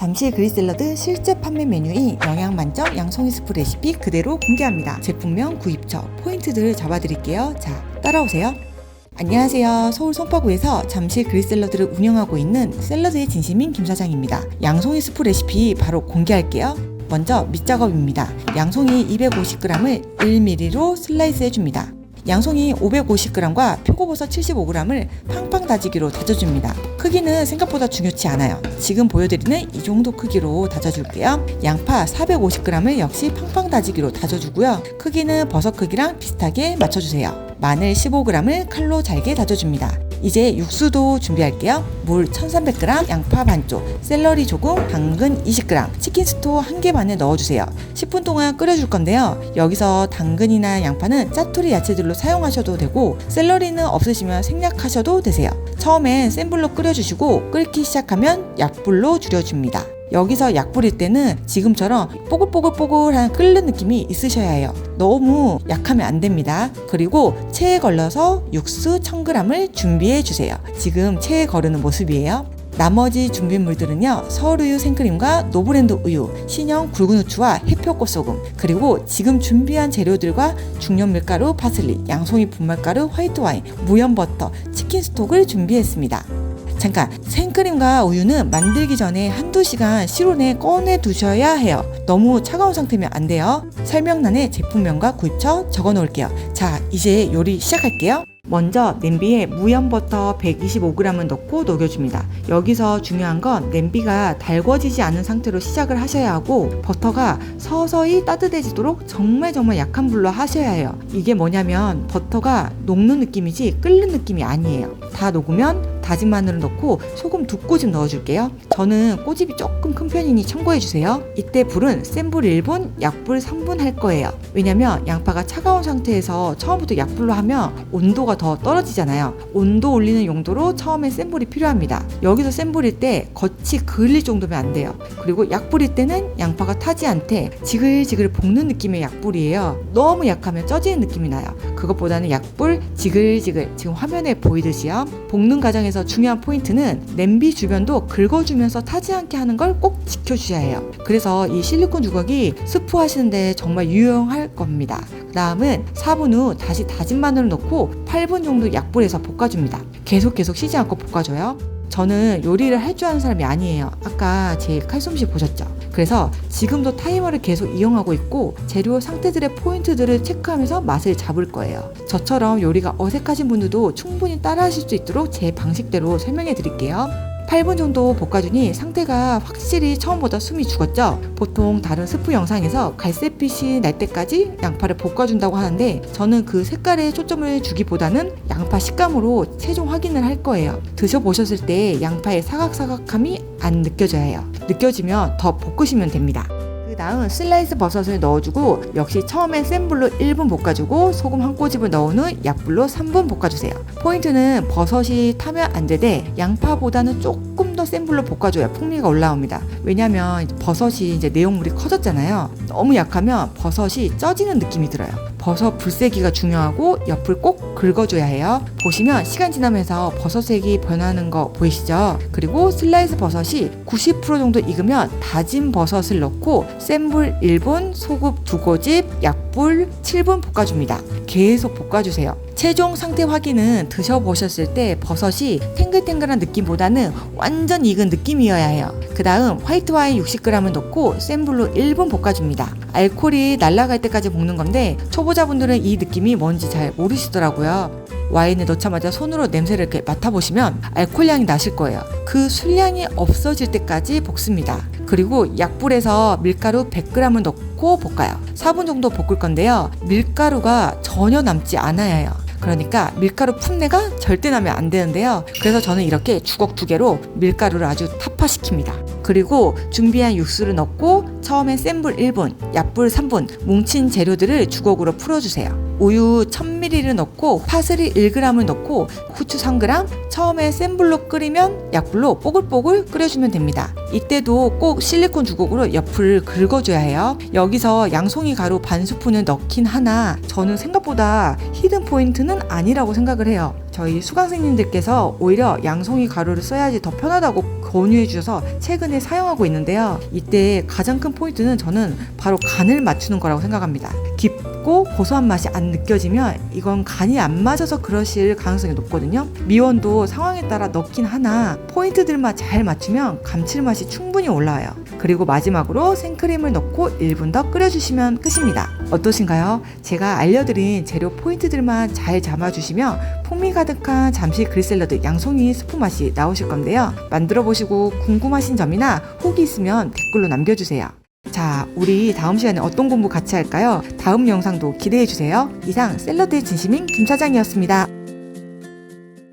잠실 그릭 샐러드 실제 판매 메뉴인 영양만점 양송이 스프 레시피 그대로 공개합니다. 제품명, 구입처, 포인트들을 잡아드릴게요. 자, 따라오세요. 안녕하세요. 서울 송파구에서 잠실 그릭 샐러드를 운영하고 있는 샐러드의 진심인 김 사장입니다. 양송이 스프 레시피 바로 공개할게요. 먼저 밑작업입니다. 양송이 250g을 1mm로 슬라이스 해줍니다. 양송이 550g과 표고버섯 75g을 팡팡 다지기로 다져줍니다. 크기는 생각보다 중요치 않아요. 지금 보여드리는 이 정도 크기로 다져줄게요. 양파 450g을 역시 팡팡 다지기로 다져주고요. 크기는 버섯 크기랑 비슷하게 맞춰주세요. 마늘 15g을 칼로 잘게 다져줍니다. 이제 육수도 준비할게요. 물 1300g, 양파 반쪽, 샐러리 조금, 당근 20g, 치킨 스톡 1개 반을 넣어주세요. 10분 동안 끓여줄 건데요. 여기서 당근이나 양파는 짜투리 야채들로 사용하셔도 되고 샐러리는 없으시면 생략하셔도 되세요. 처음엔 센 불로 끓여주시고 끓기 시작하면 약불로 줄여줍니다. 여기서 약 뿌릴 때는 지금처럼 뽀글뽀글뽀글한 끓는 느낌이 있으셔야 해요. 너무 약하면 안 됩니다. 그리고 체에 걸러서 육수 1000g을 준비해 주세요. 지금 체에 거르는 모습이에요. 나머지 준비물들은요, 서울우유 생크림과 노브랜드 우유, 신형 굵은 후추와 해표꽃소금, 그리고 지금 준비한 재료들과 중년 밀가루, 파슬리, 양송이 분말가루, 화이트와인, 무염버터, 치킨 스톡을 준비했습니다. 잠깐, 생크림과 우유는 만들기 전에 한두 시간 실온에 꺼내 두셔야 해요. 너무 차가운 상태면 안 돼요. 설명란에 제품명과 구입처 적어 놓을게요. 자, 이제 요리 시작할게요. 먼저 냄비에 무염버터 125g을 넣고 녹여줍니다. 여기서 중요한 건 냄비가 달궈지지 않은 상태로 시작을 하셔야 하고 버터가 서서히 따뜻해지도록 정말 약한 불로 하셔야 해요. 이게 뭐냐면 버터가 녹는 느낌이지 끓는 느낌이 아니에요. 다 녹으면 다진 마늘을 넣고 소금 2꼬집 넣어줄게요. 저는 꼬집이 조금 큰 편이니 참고해주세요. 이때 불은 센 불 1분, 약불 3분 할 거예요. 왜냐면 양파가 차가운 상태에서 처음부터 약불로 하면 온도가 더 떨어지잖아요. 온도 올리는 용도로 처음에 센 불이 필요합니다. 여기서 센 불일 때 겉이 그을릴 정도면 안 돼요. 그리고 약불일 때는 양파가 타지 않게 지글지글 볶는 느낌의 약불이에요. 너무 약하면 쪄지는 느낌이 나요. 그것보다는 약불 지글지글, 지금 화면에 보이듯이요. 볶는 과정에서 중요한 포인트는 냄비 주변도 긁어주면서 타지 않게 하는 걸 꼭 지켜주셔야 해요. 그래서 이 실리콘 주걱이 스프 하시는데 정말 유용할 겁니다. 그 다음은 4분 후 다시 다진 마늘을 넣고 8분 정도 약불에서 볶아줍니다. 계속 쉬지 않고 볶아줘요. 저는 요리를 할 줄 아는 사람이 아니에요. 아까 제 칼솜씨 보셨죠? 그래서 지금도 타이머를 계속 이용하고 있고 재료 상태들의 포인트들을 체크하면서 맛을 잡을 거예요. 저처럼 요리가 어색하신 분들도 충분히 따라 하실 수 있도록 제 방식대로 설명해 드릴게요. 8분 정도 볶아주니 상태가 확실히 처음보다 숨이 죽었죠? 보통 다른 스프 영상에서 갈색빛이 날 때까지 양파를 볶아준다고 하는데 저는 그 색깔에 초점을 주기보다는 양파 식감으로 최종 확인을 할 거예요. 드셔보셨을 때 양파의 사각사각함이 안 느껴져야 해요. 느껴지면 더 볶으시면 됩니다. 그 다음 슬라이스 버섯을 넣어주고 역시 처음에 센 불로 1분 볶아주고 소금 1꼬집을 넣은 후 약불로 3분 볶아주세요. 포인트는 버섯이 타면 안 되되 양파보다는 조금 더 센 불로 볶아줘야 풍미가 올라옵니다. 왜냐면 버섯이 이제 내용물이 커졌잖아요. 너무 약하면 버섯이 쪄지는 느낌이 들어요. 버섯 불세기가 중요하고 옆을 꼭 긁어줘야 해요. 보시면 시간 지나면서 버섯색이 변하는 거 보이시죠? 그리고 슬라이스 버섯이 90% 정도 익으면 다진 버섯을 넣고 센 불 1분, 소금 2꼬집, 약불 7분 볶아줍니다. 계속 볶아주세요. 최종 상태 확인은 드셔보셨을 때 버섯이 탱글탱글한 느낌보다는 완전 익은 느낌이어야 해요. 그 다음 화이트 와인 60g을 넣고 센 불로 1분 볶아줍니다. 알코올이 날아갈 때까지 볶는 건데 초보자분들은 이 느낌이 뭔지 잘 모르시더라고요. 와인을 넣자마자 손으로 냄새를 이렇게 맡아보시면 알코올 향이 나실 거예요. 그 술향이 없어질 때까지 볶습니다. 그리고 약불에서 밀가루 100g을 넣고 볶아요. 4분 정도 볶을 건데요. 밀가루가 전혀 남지 않아야 해요. 그러니까 밀가루 풋내가 절대 나면 안 되는데요. 그래서 저는 이렇게 주걱 2개로 밀가루를 아주 타파시킵니다. 그리고 준비한 육수를 넣고 처음엔 센 불 1분, 약불 3분 뭉친 재료들을 주걱으로 풀어주세요. 우유 1000ml를 넣고 파슬리 1g을 넣고 후추 3g, 처음에 센 불로 끓이면 약불로 뽀글뽀글 끓여주면 됩니다. 이때도 꼭 실리콘 주걱으로 옆을 긁어줘야 해요. 여기서 양송이 가루 반 스푼을 넣긴 하나 저는 생각보다 히든 포인트는 아니라고 생각을 해요. 저희 수강생님들께서 오히려 양송이 가루를 써야지 더 편하다고 권유해 주셔서 최근에 사용하고 있는데요. 이때 가장 큰 포인트는 저는 바로 간을 맞추는 거라고 생각합니다. 깊고 고소한 맛이 안 느껴지면 이건 간이 안 맞아서 그러실 가능성이 높거든요. 미원도 상황에 따라 넣긴 하나 포인트들만 잘 맞추면 감칠맛이 충분히 올라와요. 그리고 마지막으로 생크림을 넣고 1분 더 끓여주시면 끝입니다. 어떠신가요? 제가 알려드린 재료 포인트들만 잘 잡아주시면 풍미 가득한 잠실 그릴샐러드 양송이 스프 맛이 나오실 건데요. 만들어 보시고 궁금하신 점이나 혹이 있으면 댓글로 남겨주세요. 자, 우리 다음 시간에 어떤 공부 같이 할까요? 다음 영상도 기대해주세요. 이상 샐러드의 진심인 김 사장이었습니다.